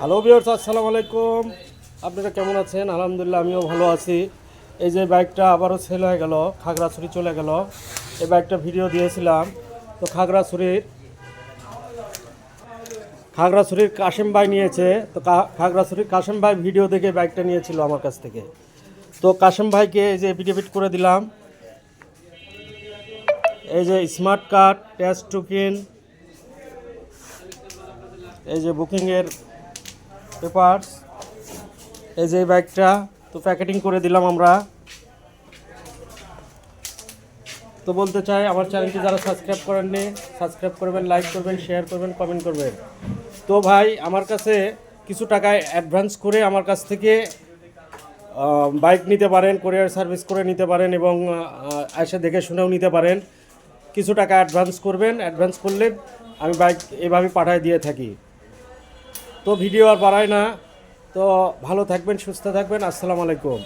Hello viewers, আসসালামু আলাইকুম। আপনারা কেমন আছেন? আলহামদুলিল্লাহ, আমিও ভালো আছি। এই যে বাইকটা আবারও সেল হয়ে গেল, খাগড়াছড়ি চলে গেল। এই বাইকটা ভিডিও দিয়েছিলাম, তো খাগড়াছড়ির কাশেম ভাই নিয়েছে। তো খাগড়াছড়ির কাশেম ভাই ভিডিও দেখে বাইকটা নিয়েছিল আমার কাছ থেকে। তো কাশেম ভাইকে এই যে এফিডেভিট করে দিলাম। এই যে স্মার্ট কার্ড, টেস্ট টোকেন, এই যে বুকিংয়ের পেপারস, এই যে বাইকটা তো প্যাকেটিং করে দিলাম আমরা। তো বলতে চাই, আমার চ্যানেলটি যারা সাবস্ক্রাইব করেননি, সাবস্ক্রাইব করবেন, লাইক করবেন, শেয়ার করবেন, কমেন্ট করবেন। তো ভাই আমার কাছে কিছু টাকা অ্যাডভান্স করে আমার কাছ থেকে বাইক নিতে পারেন, কোরিয়ার সার্ভিস করে নিতে পারেন এবং এসে দেখে শুনেও নিতে পারেন। কিছু টাকা অ্যাডভান্স করবেন, অ্যাডভান্স করলে আমি বাইক এভাবে পাঠিয়ে দিয়ে থাকি। তো ভিডিও আর বাড়াই না। তো ভালো থাকবেন, সুস্থ থাকবেন। আসসালামু আলাইকুম।